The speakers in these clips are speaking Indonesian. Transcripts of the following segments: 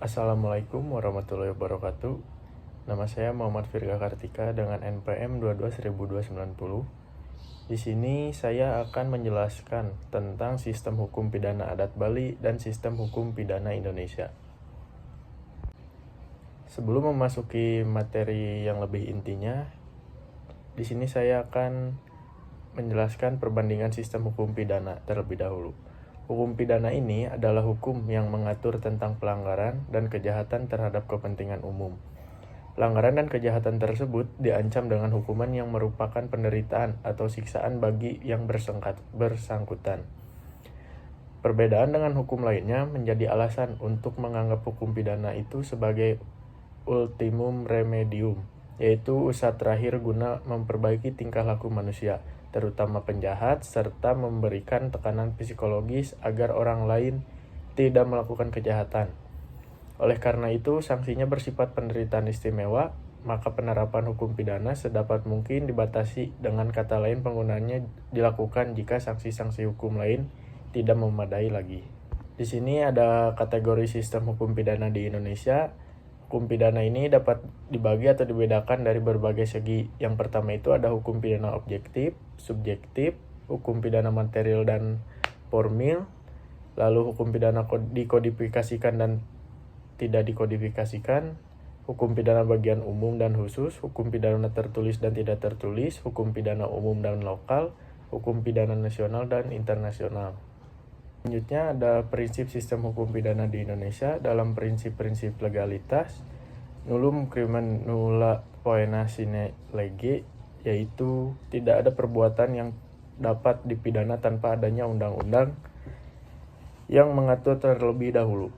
Assalamualaikum warahmatullahi wabarakatuh. Nama saya Muhammad Virga Kartika dengan NPM 22.1290. Di sini saya akan menjelaskan tentang sistem hukum pidana adat Bali dan sistem hukum pidana Indonesia. Sebelum memasuki materi yang lebih intinya, di sini saya akan menjelaskan perbandingan sistem hukum pidana terlebih dahulu. Hukum pidana ini adalah hukum yang mengatur tentang pelanggaran dan kejahatan terhadap kepentingan umum. Pelanggaran dan kejahatan tersebut diancam dengan hukuman yang merupakan penderitaan atau siksaan bagi yang bersangkutan. Perbedaan dengan hukum lainnya menjadi alasan untuk menganggap hukum pidana itu sebagai ultimum remedium, yaitu usaha terakhir guna memperbaiki tingkah laku manusia, terutama penjahat, serta memberikan tekanan psikologis agar orang lain tidak melakukan kejahatan. Oleh karena itu, sanksinya bersifat penderitaan istimewa, maka penerapan hukum pidana sedapat mungkin dibatasi, dengan kata lain penggunaannya dilakukan jika sanksi-sanksi hukum lain tidak memadai lagi. Di sini ada kategori sistem hukum pidana di Indonesia. Hukum pidana ini dapat dibagi atau dibedakan dari berbagai segi. Yang pertama itu ada hukum pidana objektif, subjektif, hukum pidana material dan formil, lalu hukum pidana dikodifikasikan dan tidak dikodifikasikan, hukum pidana bagian umum dan khusus, hukum pidana tertulis dan tidak tertulis, hukum pidana umum dan lokal, hukum pidana nasional dan internasional. Selanjutnya ada prinsip sistem hukum pidana di Indonesia. Dalam prinsip-prinsip legalitas, nullum crimen nulla poena sine lege, yaitu tidak ada perbuatan yang dapat dipidana tanpa adanya undang-undang yang mengatur terlebih dahulu.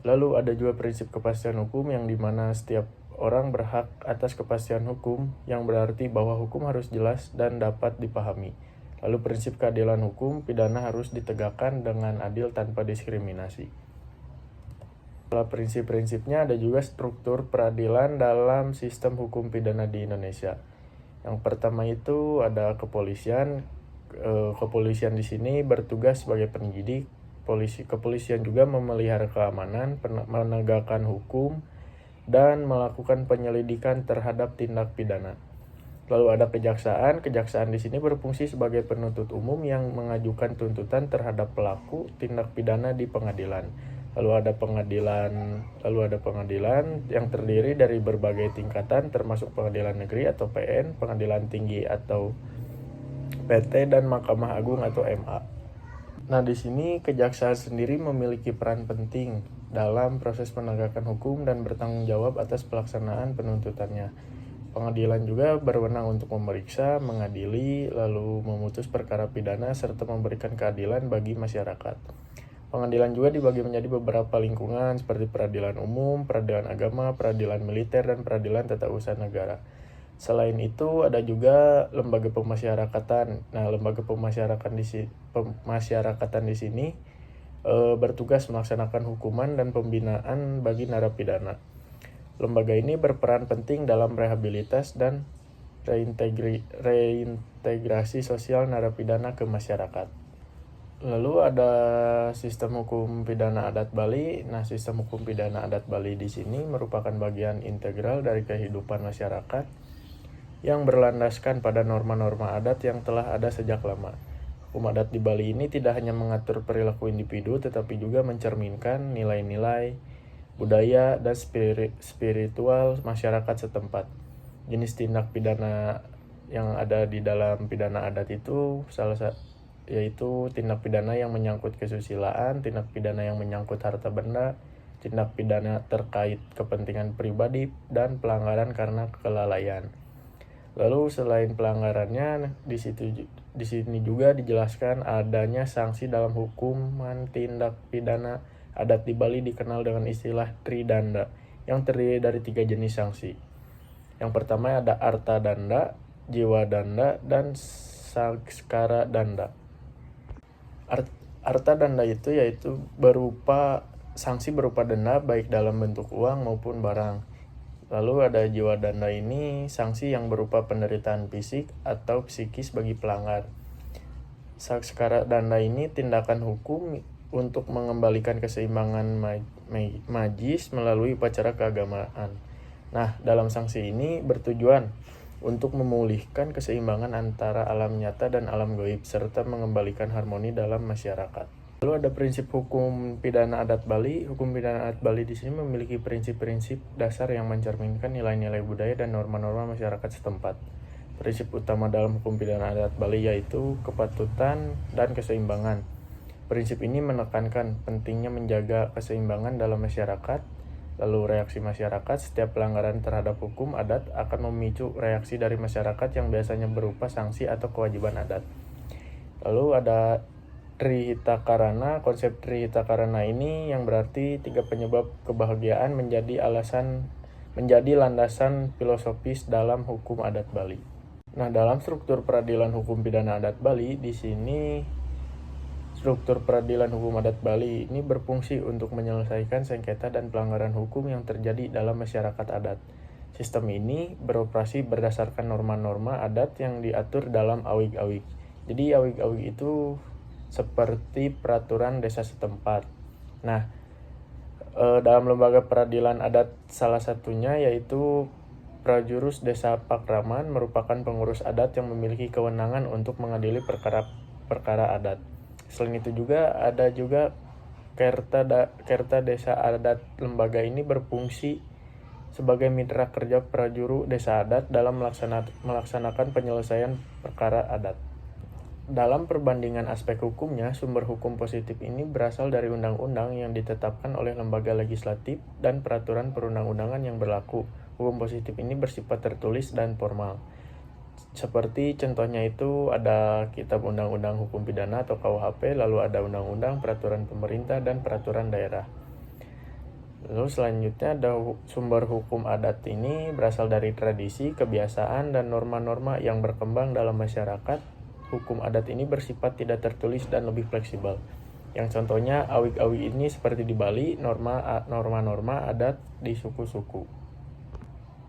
Lalu ada juga prinsip kepastian hukum, yang dimana setiap orang berhak atas kepastian hukum, yang berarti bahwa hukum harus jelas dan dapat dipahami. Lalu prinsip keadilan hukum, pidana harus ditegakkan dengan adil tanpa diskriminasi. Setelah prinsip-prinsipnya, ada juga struktur peradilan dalam sistem hukum pidana di Indonesia. Yang pertama itu ada kepolisian. Kepolisian di sini bertugas sebagai penyidik. Kepolisian juga memelihara keamanan, menegakkan hukum, dan melakukan penyelidikan terhadap tindak pidana. Lalu ada kejaksaan. Kejaksaan di sini berfungsi sebagai penuntut umum yang mengajukan tuntutan terhadap pelaku tindak pidana di pengadilan. Lalu ada pengadilan yang terdiri dari berbagai tingkatan, termasuk pengadilan negeri atau PN, pengadilan tinggi atau PT, dan Mahkamah Agung atau MA. Nah, di sini kejaksaan sendiri memiliki peran penting dalam proses penegakan hukum dan bertanggung jawab atas pelaksanaan penuntutannya. Pengadilan juga berwenang untuk memeriksa, mengadili, lalu memutus perkara pidana, serta memberikan keadilan bagi masyarakat. Pengadilan juga dibagi menjadi beberapa lingkungan seperti peradilan umum, peradilan agama, peradilan militer, dan peradilan tata usaha negara. Selain itu ada juga lembaga pemasyarakatan. Nah, lembaga pemasyarakatan di sini bertugas melaksanakan hukuman dan pembinaan bagi narapidana. Lembaga ini berperan penting dalam rehabilitas dan reintegrasi sosial narapidana ke masyarakat. Lalu ada sistem hukum pidana adat Bali. Nah, sistem hukum pidana adat Bali di sini merupakan bagian integral dari kehidupan masyarakat yang berlandaskan pada norma-norma adat yang telah ada sejak lama. Hukum adat di Bali ini tidak hanya mengatur perilaku individu, tetapi juga mencerminkan nilai-nilai budaya dan spiritual masyarakat setempat. Jenis tindak pidana yang ada di dalam pidana adat itu yaitu tindak pidana yang menyangkut kesusilaan, tindak pidana yang menyangkut harta benda, tindak pidana terkait kepentingan pribadi, dan pelanggaran karena kelalaian. Lalu selain pelanggarannya, di sini juga dijelaskan adanya sanksi dalam hukuman tindak pidana adat di Bali dikenal dengan istilah tridanda, yang terdiri dari 3 jenis sanksi. Yang pertama ada arta danda, jiwa danda, dan sanskara danda. Arta danda itu yaitu sanksi berupa denda baik dalam bentuk uang maupun barang. Lalu ada jiwa danda, ini sanksi yang berupa penderitaan fisik atau psikis bagi pelanggar. Sanskara danda ini tindakan hukum untuk mengembalikan keseimbangan magis melalui upacara keagamaan. Nah, dalam sanksi ini bertujuan untuk memulihkan keseimbangan antara alam nyata dan alam gaib, serta mengembalikan harmoni dalam masyarakat. Lalu ada prinsip hukum pidana adat Bali. Hukum pidana adat Bali di sini memiliki prinsip-prinsip dasar yang mencerminkan nilai-nilai budaya dan norma-norma masyarakat setempat. Prinsip utama dalam hukum pidana adat Bali yaitu kepatutan dan keseimbangan. Prinsip ini menekankan pentingnya menjaga keseimbangan dalam masyarakat. Lalu reaksi masyarakat, setiap pelanggaran terhadap hukum adat akan memicu reaksi dari masyarakat yang biasanya berupa sanksi atau kewajiban adat. Lalu ada Trihita-karana. Konsep Trihita-karana ini yang berarti 3 penyebab kebahagiaan menjadi landasan filosofis dalam hukum adat Bali. Nah, dalam struktur peradilan hukum pidana adat Bali di sini struktur peradilan hukum adat Bali ini berfungsi untuk menyelesaikan sengketa dan pelanggaran hukum yang terjadi dalam masyarakat adat. Sistem ini beroperasi berdasarkan norma-norma adat yang diatur dalam awig-awig. Jadi awig-awig itu seperti peraturan desa setempat. Nah, dalam lembaga peradilan adat salah satunya yaitu Prajurus Desa Pakraman merupakan pengurus adat yang memiliki kewenangan untuk mengadili perkara adat. Selain itu juga ada Kerta Desa Adat. Lembaga ini berfungsi sebagai mitra kerja prajuru desa adat dalam melaksanakan penyelesaian perkara adat. Dalam perbandingan aspek hukumnya, sumber hukum positif ini berasal dari undang-undang yang ditetapkan oleh lembaga legislatif dan peraturan perundang-undangan yang berlaku. Hukum positif ini bersifat tertulis dan formal. Seperti contohnya itu ada Kitab Undang-Undang Hukum Pidana atau KUHP, lalu ada Undang-Undang, Peraturan Pemerintah, dan Peraturan Daerah. Lalu selanjutnya ada sumber hukum adat ini berasal dari tradisi, kebiasaan, dan norma-norma yang berkembang dalam masyarakat. Hukum adat ini bersifat tidak tertulis dan lebih fleksibel. Yang contohnya awig-awig ini seperti di Bali, norma-norma adat di suku-suku.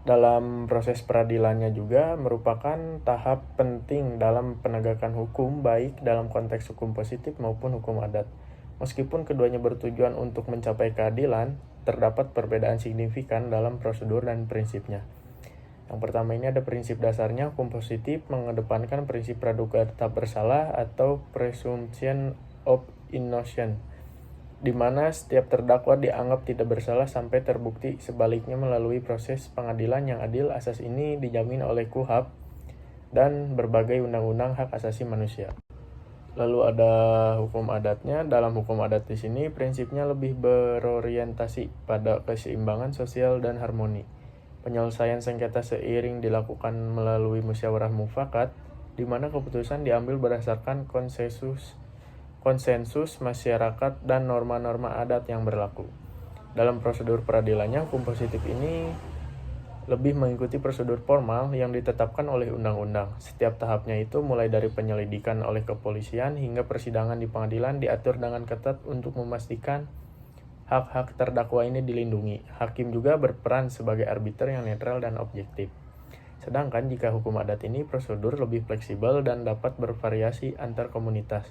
Dalam proses peradilannya juga merupakan tahap penting dalam penegakan hukum baik dalam konteks hukum positif maupun hukum adat. Meskipun keduanya bertujuan untuk mencapai keadilan, terdapat perbedaan signifikan dalam prosedur dan prinsipnya. Yang pertama ini ada prinsip dasarnya. Hukum positif mengedepankan prinsip praduga tak bersalah atau presumption of innocence, di mana setiap terdakwa dianggap tidak bersalah sampai terbukti sebaliknya melalui proses pengadilan yang adil. Asas ini dijamin oleh KUHP dan berbagai undang-undang hak asasi manusia. Lalu ada hukum adatnya. Dalam hukum adat di sini prinsipnya lebih berorientasi pada keseimbangan sosial dan harmoni. Penyelesaian sengketa seiring dilakukan melalui musyawarah mufakat, di mana keputusan diambil berdasarkan konsensus masyarakat dan norma-norma adat yang berlaku. Dalam prosedur peradilannya, hukum positif ini lebih mengikuti prosedur formal yang ditetapkan oleh undang-undang. Setiap tahapnya itu mulai dari penyelidikan oleh kepolisian hingga persidangan di pengadilan diatur dengan ketat untuk memastikan hak-hak terdakwa ini dilindungi. Hakim juga berperan sebagai arbiter yang netral dan objektif. Sedangkan jika hukum adat ini prosedur lebih fleksibel dan dapat bervariasi antar komunitas.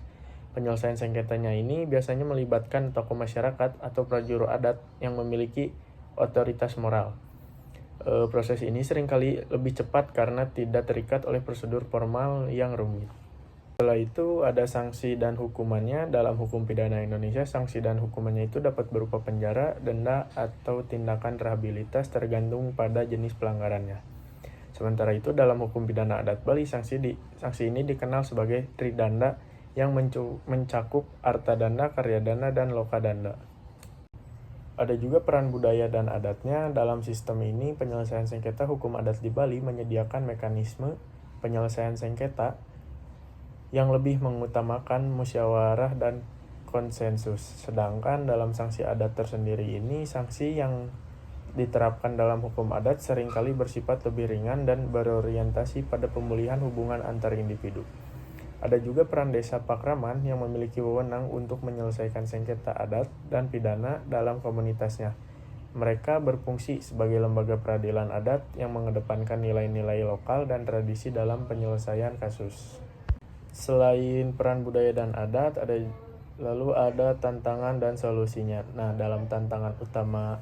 Penyelesaian sengketanya ini biasanya melibatkan tokoh masyarakat atau prajuru adat yang memiliki otoritas moral. Proses ini seringkali lebih cepat karena tidak terikat oleh prosedur formal yang rumit. Setelah itu ada sanksi dan hukumannya. Dalam hukum pidana Indonesia, sanksi dan hukumannya itu dapat berupa penjara, denda, atau tindakan rehabilitas tergantung pada jenis pelanggarannya. Sementara itu dalam hukum pidana adat Bali, sanksi ini dikenal sebagai tridanda yang mencakup arta danda, karya danda, dan loka danda. Ada juga peran budaya dan adatnya. Dalam sistem ini, penyelesaian sengketa hukum adat di Bali menyediakan mekanisme penyelesaian sengketa yang lebih mengutamakan musyawarah dan konsensus. Sedangkan dalam sanksi adat tersendiri ini, sanksi yang diterapkan dalam hukum adat seringkali bersifat lebih ringan dan berorientasi pada pemulihan hubungan antar individu. Ada juga peran desa pakraman yang memiliki wewenang untuk menyelesaikan sengketa adat dan pidana dalam komunitasnya. Mereka berfungsi sebagai lembaga peradilan adat yang mengedepankan nilai-nilai lokal dan tradisi dalam penyelesaian kasus. Selain peran budaya dan adat, ada Lalu ada tantangan dan solusinya. Nah, dalam tantangan utama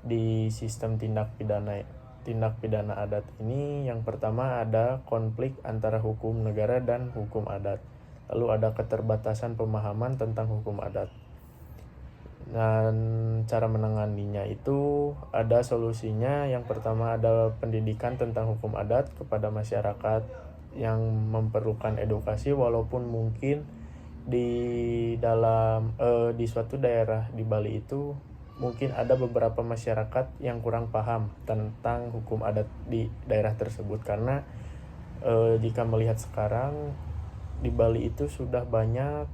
di sistem tindak pidana adat ini, yang pertama ada konflik antara hukum negara dan hukum adat. Lalu ada keterbatasan pemahaman tentang hukum adat. Dan cara menanganinya itu ada solusinya. Yang pertama ada pendidikan tentang hukum adat kepada masyarakat yang memerlukan edukasi, walaupun mungkin di suatu daerah di Bali itu mungkin ada beberapa masyarakat yang kurang paham tentang hukum adat di daerah tersebut, karena jika melihat sekarang di Bali itu sudah banyak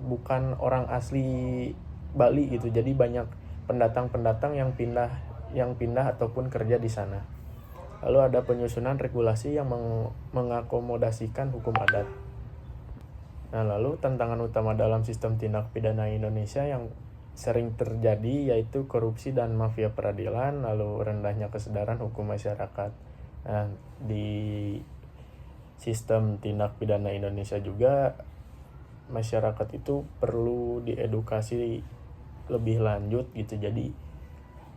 bukan orang asli Bali gitu, jadi banyak pendatang-pendatang yang pindah ataupun kerja di sana. Lalu ada penyusunan regulasi yang mengakomodasikan hukum adat. Nah, lalu tantangan utama dalam sistem tindak pidana Indonesia yang sering terjadi yaitu korupsi dan mafia peradilan, lalu rendahnya kesadaran hukum masyarakat. Nah, di sistem tindak pidana Indonesia juga masyarakat itu perlu diedukasi lebih lanjut gitu. Jadi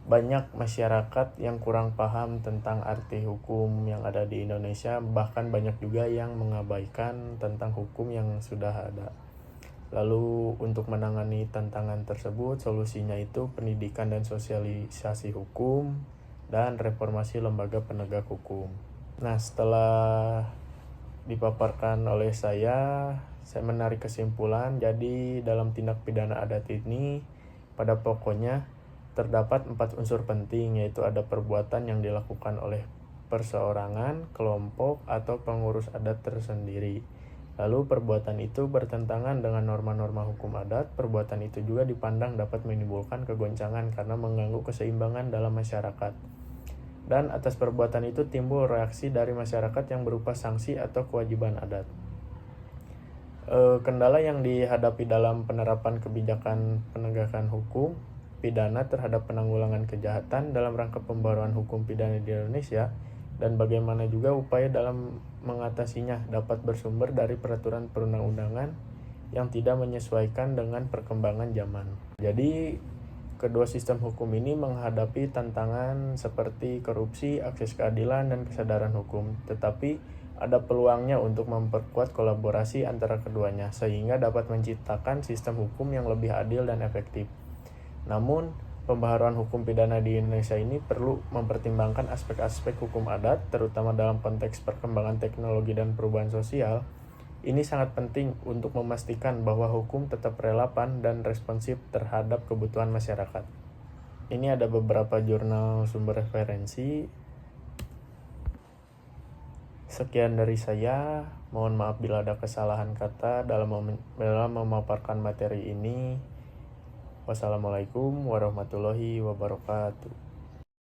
banyak masyarakat yang kurang paham tentang arti hukum yang ada di Indonesia, bahkan banyak juga yang mengabaikan tentang hukum yang sudah ada. Lalu untuk menangani tantangan tersebut, solusinya itu pendidikan dan sosialisasi hukum dan reformasi lembaga penegak hukum. Nah, setelah dipaparkan oleh saya menarik kesimpulan. Jadi dalam tindak pidana adat ini pada pokoknya terdapat 4 unsur penting, yaitu ada perbuatan yang dilakukan oleh perseorangan, kelompok, atau pengurus adat tersendiri. Lalu perbuatan itu bertentangan dengan norma-norma hukum adat. Perbuatan itu juga dipandang dapat menimbulkan kegoncangan karena mengganggu keseimbangan dalam masyarakat. Dan atas perbuatan itu timbul reaksi dari masyarakat yang berupa sanksi atau kewajiban adat. Kendala yang dihadapi dalam penerapan kebijakan penegakan hukum pidana terhadap penanggulangan kejahatan dalam rangka pembaruan hukum pidana di Indonesia, dan bagaimana juga upaya dalam mengatasinya dapat bersumber dari peraturan perundang-undangan yang tidak menyesuaikan dengan perkembangan zaman. Jadi kedua sistem hukum ini menghadapi tantangan seperti korupsi, akses keadilan, dan kesadaran hukum, tetapi ada peluangnya untuk memperkuat kolaborasi antara keduanya sehingga dapat menciptakan sistem hukum yang lebih adil dan efektif. Namun, pembaharuan hukum pidana di Indonesia ini perlu mempertimbangkan aspek-aspek hukum adat, terutama dalam konteks perkembangan teknologi dan perubahan sosial. Ini sangat penting untuk memastikan bahwa hukum tetap relevan dan responsif terhadap kebutuhan masyarakat. Ini ada beberapa jurnal sumber referensi. Sekian dari saya. Mohon maaf bila ada kesalahan kata dalam memaparkan materi ini. Wassalamualaikum warahmatullahi wabarakatuh.